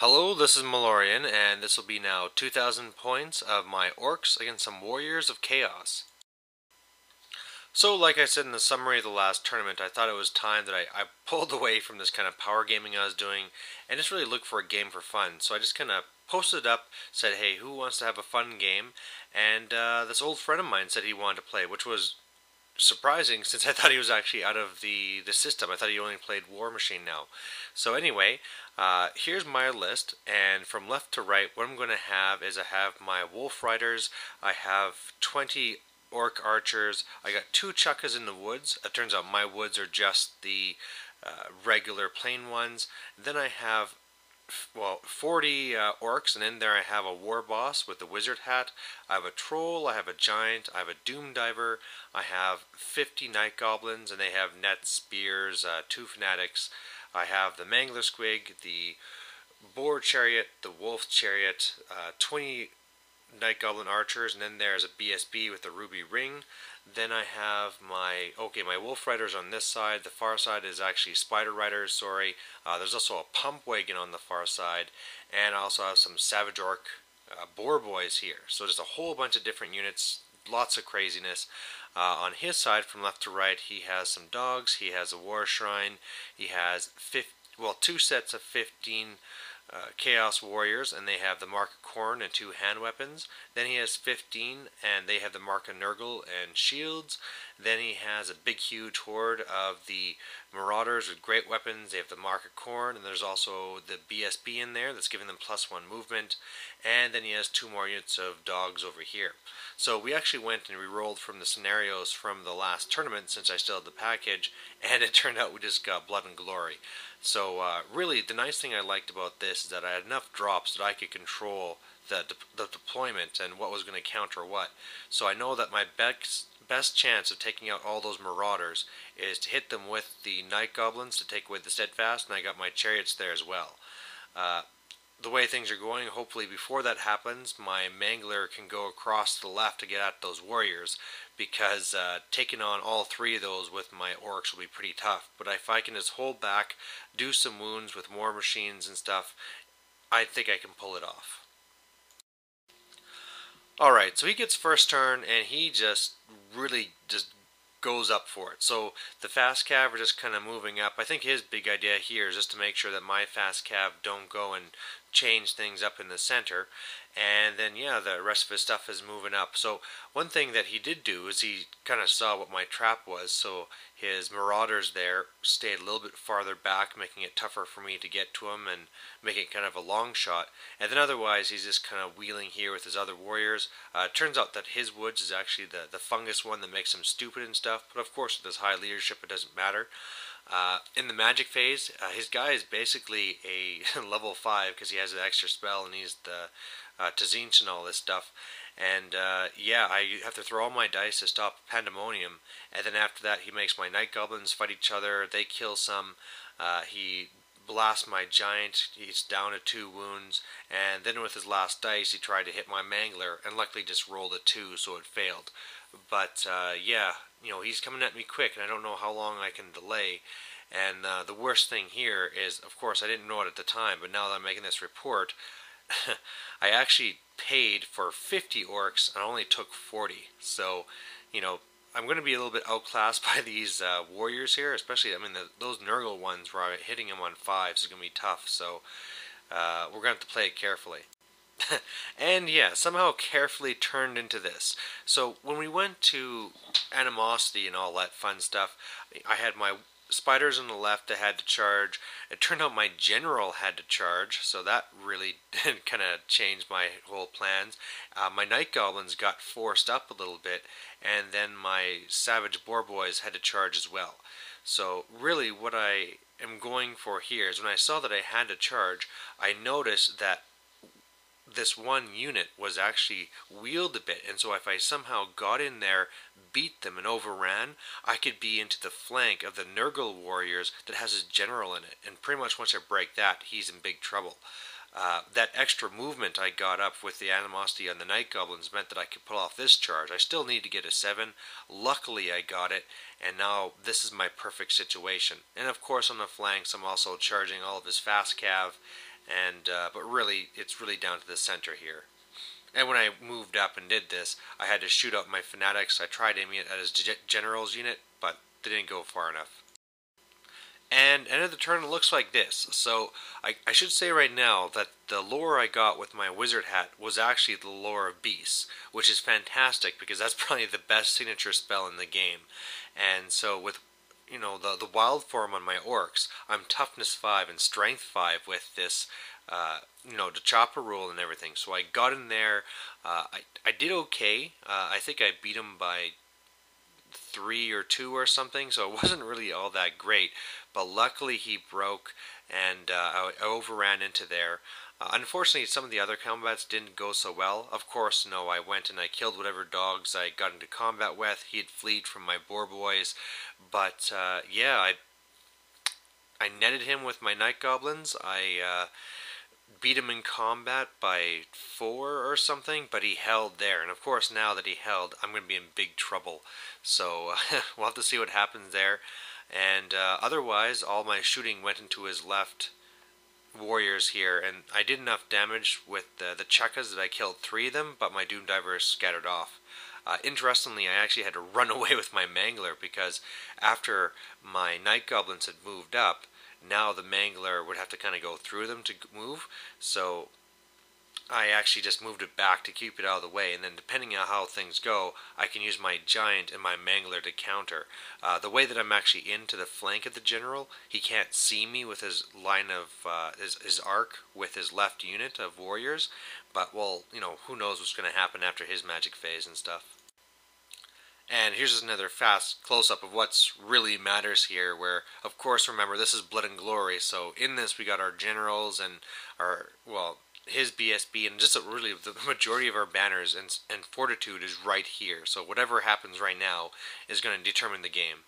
Hello, this is Malorian, and this will be now 2,000 points of my Orcs against some Warriors of Chaos. So, like I said in the summary of the last tournament, I thought it was time that I pulled away from this kind of power gaming I was doing and just really looked for a game for fun. So I just kind of posted it up, said, hey, who wants to have a fun game? And this old friend of mine said he wanted to play, which was surprising since I thought he was actually out of the system. I thought he only played War Machine now. So anyway, here's my list, and from left to right, what I'm going to have is I have my Wolf Riders, I have 20 Orc Archers, I got 2 Chukkas in the woods. It turns out my woods are just the regular plain ones. Then I have 40 orcs, and in there I have a war boss with the wizard hat. I have a troll, I have a giant, I have a doom diver, I have 50 night goblins, and they have nets, spears, 2 fanatics. I have the mangler squig, the boar chariot, the wolf chariot, 20 night goblin archers, and then there's a BSB with the ruby ring. Then I have my wolf riders on this side. The far side is actually spider riders, sorry. There's also a pump wagon on the far side, and I also have some savage orc boar boys here. So just a whole bunch of different units, lots of craziness. On his side, from left to right, he has some dogs, he has a war shrine, he has 2 sets of 15 Chaos Warriors, and they have the Mark of Khorne and 2 hand weapons. Then he has 15, and they have the Mark of Nurgle and shields. Then he has a big, huge horde of the Marauders with great weapons. They have the Mark of Khorne, and there's also the BSB in there that's giving them +1 movement. And then he has 2 more units of dogs over here. So we actually went and re-rolled from the scenarios from the last tournament, since I still had the package, and it turned out we just got blood and glory. So really, the nice thing I liked about this is that I had enough drops that I could control the deployment and what was going to counter what. So I know that my best chance of taking out all those marauders is to hit them with the night goblins to take away the steadfast, and I got my chariots there as well. The way things are going, hopefully before that happens, my mangler can go across to the left to get at those warriors, because taking on all 3 of those with my orcs will be pretty tough. But if I can just hold back, do some wounds with war machines and stuff, I think I can pull it off. Alright, so he gets first turn, and he just really just goes up for it. So the fast cav are just kind of moving up. I think his big idea here is just to make sure that my fast cav don't go and change things up in the center. And then yeah, the rest of his stuff is moving up. So one thing that he did do is he kind of saw what my trap was, so his marauders there stayed a little bit farther back, making it tougher for me to get to him and making it kind of a long shot. And then otherwise he's just kind of wheeling here with his other warriors. It turns out that his woods is actually the fungus one that makes him stupid and stuff, but of course with his high leadership it doesn't matter. In the magic phase, his guy is basically a level 5 because he has an extra spell and he's the Tzinch and all this stuff. And yeah, I have to throw all my dice to stop Pandemonium, and then after that he makes my night goblins fight each other, they kill some, he blasts my giant, he's down to 2 wounds, and then with his last dice he tried to hit my mangler, and luckily just rolled a 2, so it failed. But yeah, he's coming at me quick, and I don't know how long I can delay. And the worst thing here is, of course, I didn't know it at the time, but now that I'm making this report, I actually paid for 50 orcs and only took 40. So, I'm going to be a little bit outclassed by these warriors here, especially, those Nurgle ones where I'm hitting them on 5s is going to be tough. So, we're going to have to play it carefully. And yeah, somehow carefully turned into this. So when we went to Animosity and all that fun stuff, I had my spiders on the left that had to charge. It turned out my general had to charge, so that really did kind of change my whole plans. My night goblins got forced up a little bit, and then my savage boar boys had to charge as well. So really what I am going for here is when I saw that I had to charge, I noticed that this one unit was actually wheeled a bit, and so if I somehow got in there, beat them, and overran, I could be into the flank of the Nurgle warriors that has his general in it, and pretty much once I break that, he's in big trouble. That extra movement I got up with the animosity on the night goblins meant that I could pull off this charge. I still need to get a 7. Luckily I got it, and now this is my perfect situation. And of course on the flanks I'm also charging all of his fast cav, and but really it's really down to the center here. And when I moved up and did this, I had to shoot out my fanatics. I tried aiming it at his general's unit, but they didn't go far enough. And end of the turn, it looks like this. So I should say right now that the lore I got with my wizard hat was actually the lore of beasts, which is fantastic because that's probably the best signature spell in the game. And so with the wild form on my orcs, I'm toughness 5 and strength 5 with this the chopper rule and everything. So I got in there. I did okay. I think I beat him by 3 or 2 or something, so it wasn't really all that great. But luckily he broke, and I overran into there. Unfortunately, some of the other combats didn't go so well. Of course, no, I went and I killed whatever dogs I got into combat with. He had fled from my boar boys, but yeah, I netted him with my night goblins. I beat him in combat by 4 or something, but he held there. And of course, now that he held, I'm going to be in big trouble. So we'll have to see what happens there. And otherwise, all my shooting went into his left warriors here, and I did enough damage with the Chekkas that I killed 3 of them, but my Doom Divers scattered off. Interestingly, I actually had to run away with my Mangler because after my Night Goblins had moved up, now the Mangler would have to kind of go through them to move, so I actually just moved it back to keep it out of the way, and then depending on how things go, I can use my Giant and my Mangler to counter. The way that I'm actually into the flank of the General, he can't see me with his line of, his arc with his left unit of warriors, but well, who knows what's going to happen after his magic phase and stuff. And here's just another fast close-up of what's really matters here, where, of course, remember, this is Blood and Glory, so in this we got our generals and his BSB, and just really the majority of our banners and fortitude is right here, so whatever happens right now is going to determine the game.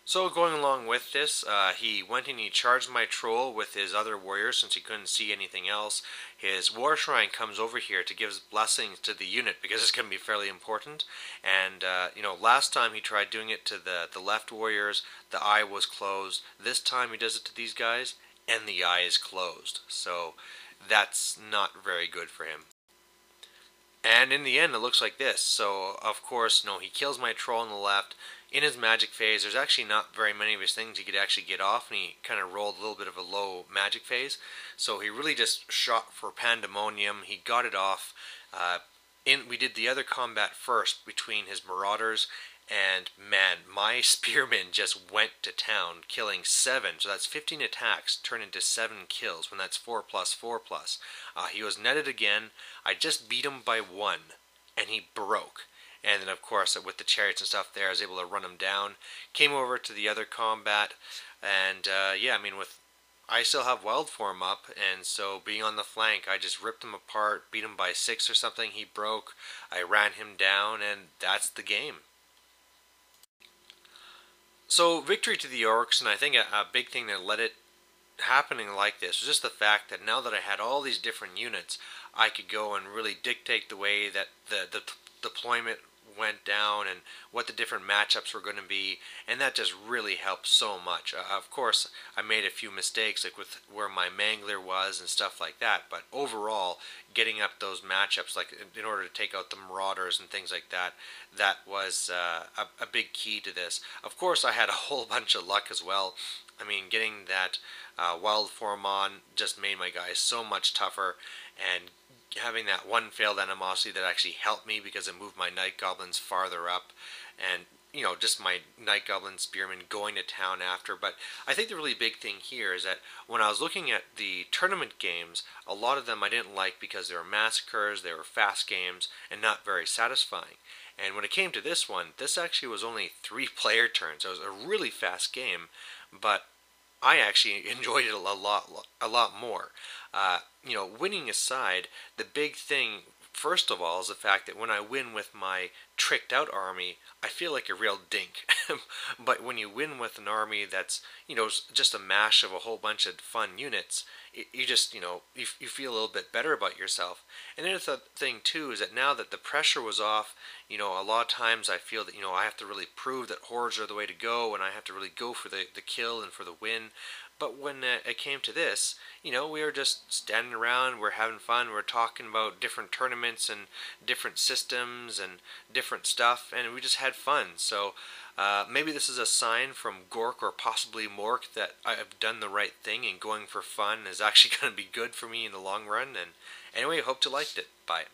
So going along with this, he went and he charged my troll with his other warriors since he couldn't see anything else. His war shrine comes over here to give blessings to the unit because it's going to be fairly important. And last time he tried doing it to the left warriors, the eye was closed. This time he does it to these guys, and the eye is closed. So that's not very good for him. And in the end, it looks like this. So of course, he kills my troll on the left. In his magic phase, there's actually not very many of his things he could actually get off, and he kind of rolled a little bit of a low magic phase. So he really just shot for Pandemonium. He got it off. We did the other combat first between his Marauders, and man, my Spearmen just went to town, killing 7. So that's 15 attacks turned into 7 kills when that's 4+, 4+. He was netted again. I just beat him by 1, and he broke. And then, of course, with the chariots and stuff there, I was able to run him down. Came over to the other combat, and I still have wild form up, and so being on the flank, I just ripped him apart, beat him by 6 or something. He broke. I ran him down, and that's the game. So victory to the Orcs, and I think a big thing that led it happening like this was just the fact that now that I had all these different units, I could go and really dictate the way that the deployment went down and what the different matchups were going to be, and that just really helped so much. Of course, I made a few mistakes, like with where my Mangler was and stuff like that, but overall, getting up those matchups, like in order to take out the Marauders and things like that, that was a big key to this. Of course, I had a whole bunch of luck as well. I mean, getting that wild form on just made my guys so much tougher, and having that one failed animosity that actually helped me because it moved my Night Goblins farther up, and just my Night Goblin Spearmen going to town after. But I think the really big thing here is that when I was looking at the tournament games, a lot of them I didn't like because they were massacres, they were fast games, and not very satisfying. And when it came to this one, this actually was only 3 player turns. It was a really fast game, but I actually enjoyed it a lot more. Winning aside, the big thing, first of all, is the fact that when I win with my tricked out army, I feel like a real dink. But when you win with an army that's, just a mash of a whole bunch of fun units, you just, you feel a little bit better about yourself. And the other thing too is that now that the pressure was off, a lot of times I feel that, I have to really prove that hordes are the way to go, and I have to really go for the kill and for the win. But when it came to this, we were just standing around, we're having fun, we're talking about different tournaments and different systems and different stuff, and we just had fun. So maybe this is a sign from Gork or possibly Mork that I have done the right thing, and going for fun is actually going to be good for me in the long run. And anyway, hope you liked it. Bye.